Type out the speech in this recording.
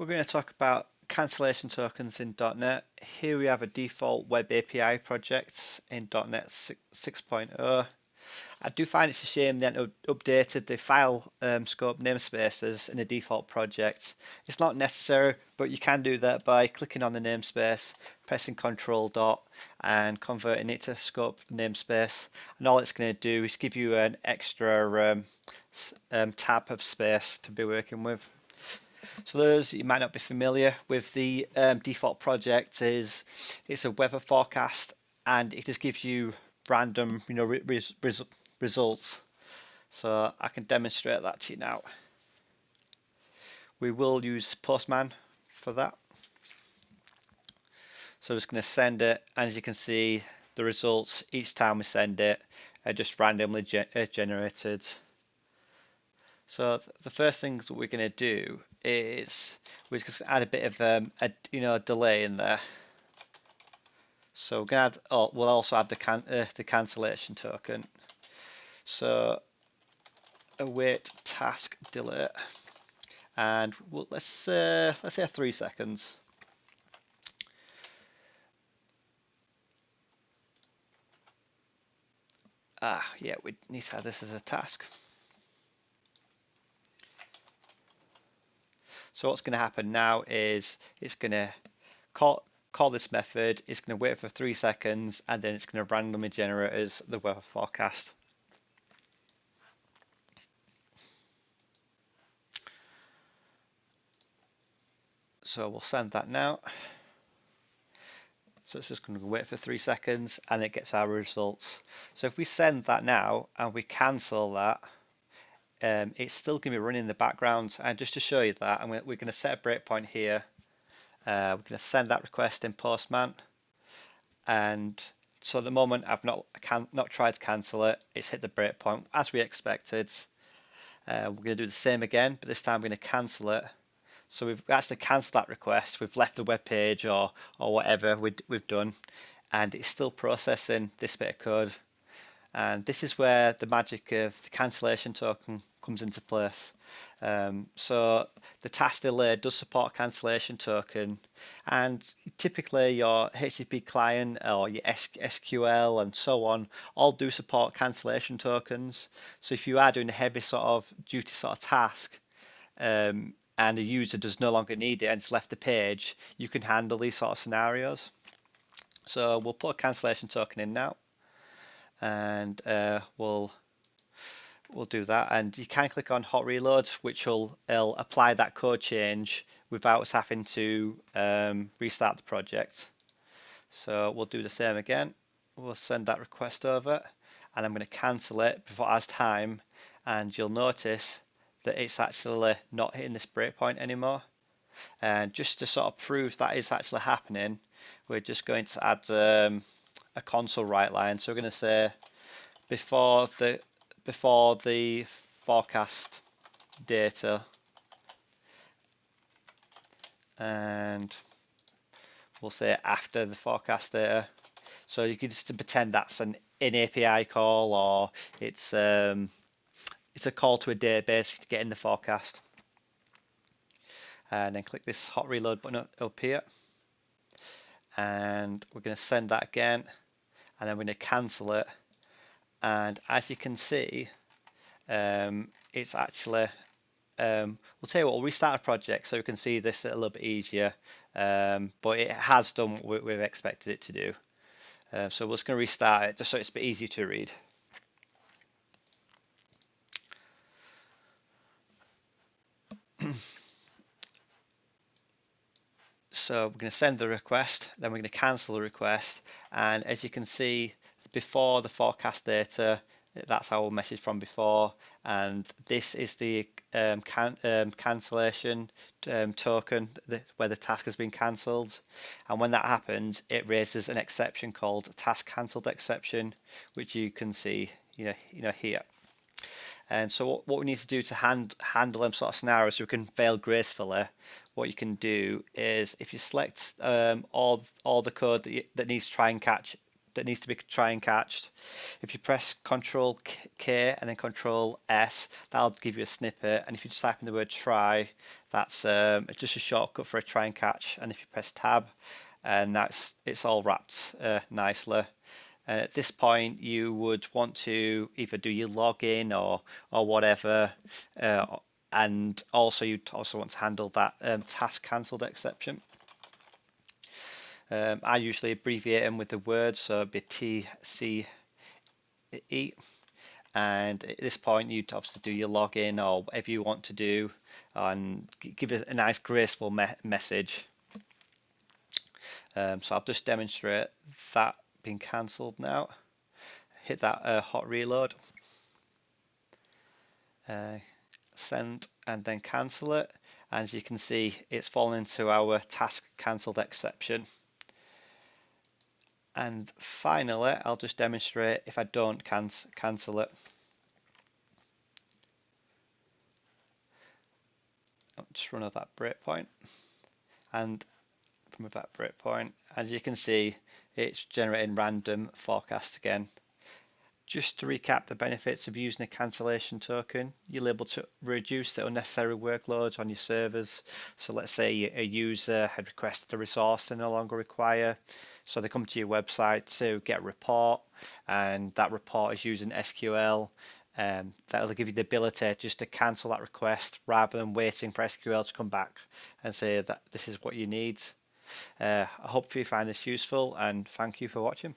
We're going to talk about cancellation tokens in .NET. Here we have a default web API project in .NET 6.0. I do find it's a shame they haven't updated the file scope namespaces in the default project. It's not necessary, but you can do that by clicking on the namespace, pressing Control Dot, and converting it to scope namespace. And all it's going to do is give you an extra tab of space to be working with. So those you might not be familiar with, the default project it's a weather forecast, and it just gives you random results. So I can demonstrate that to you now. We will use Postman for that. So I'm just going to send it, and as you can see, the results each time we send it are just randomly generated. So the first thing that we're going to do is we're just going to add a bit of a delay in there. So we're going to add, we'll also add the cancellation token. So await task delay, and let's say 3 seconds. Yeah, we need to add this as a task. So what's going to happen now is it's going to call this method, it's going to wait for 3 seconds, and then it's going to randomly generate us the weather forecast. So we'll send that now. So it's just going to wait for 3 seconds, and it gets our results. So if we send that now and we cancel that, it's still going to be running in the background. And just to show you that, we're going to set a breakpoint here. We're going to send that request in Postman, and so at the moment I've not tried to cancel it. It's hit the breakpoint as we expected. We're going to do the same again, but this time we're going to cancel it. So we've actually cancelled that request. We've left the web page or whatever we've done, and it's still processing this bit of code. And this is where the magic of the cancellation token comes into place. So the task delay does support cancellation token, and typically your HTTP client or your SQL and so on all do support cancellation tokens. So if you are doing a heavy sort of duty sort of task, and the user does no longer need it and it's left the page, you can handle these sort of scenarios. So we'll put a cancellation token in now, and we'll do that. And you can click on hot reload, which will apply that code change without us having to restart the project. So we'll do the same again. We'll send that request over, and I'm going to cancel it before it has time, and you'll notice that it's actually not hitting this breakpoint anymore. And just to sort of prove that is actually happening, we're just going to add a console write line. So we're going to say before the forecast data, and we'll say after the forecast data. So you can just pretend that's an in-API call, or it's a call to a database to get in the forecast. And then click this hot reload button up here, and we're going to send that again, and then we're going to cancel it. And as you can see, it's actually we'll tell you what, we'll restart a project so we can see this a little bit easier, but it has done what we've expected it to do. So we're just going to restart it just so it's a bit easier to read. So we're going to send the request, then we're going to cancel the request, and as you can see, before the forecast data, that's our message from before, and this is the cancellation token where the task has been cancelled. And when that happens, it raises an exception called task cancelled exception, which you can see here. And so what we need to do to handle them sort of scenarios so we can fail gracefully, what you can do is if you select all the code that needs to try and catch that needs to be try and catched. If you press Control K and then Control S, that'll give you a snippet. And if you just type in the word try, that's just a shortcut for a try and catch. And if you press Tab, and it's all wrapped nicely. And at this point, you would want to either do your login or whatever, and also you'd also want to handle that task cancelled exception. I usually abbreviate them with the words, so it'd be TCE. And at this point, you'd obviously do your login or whatever you want to do, and give it a nice graceful message. So I'll just demonstrate that being cancelled now. Hit that hot reload, send, and then cancel it. And as you can see, it's fallen into our task cancelled exception. And finally, I'll just demonstrate if I don't cancel it. I'll just run over that breakpoint, and from that breakpoint, as you can see, it's generating random forecasts again. Just to recap the benefits of using a cancellation token, you're able to reduce the unnecessary workloads on your servers. So let's say a user had requested a resource they no longer require. So they come to your website to get a report, and that report is using SQL. That'll give you the ability just to cancel that request rather than waiting for SQL to come back and say that this is what you need. I hope you find this useful, and thank you for watching.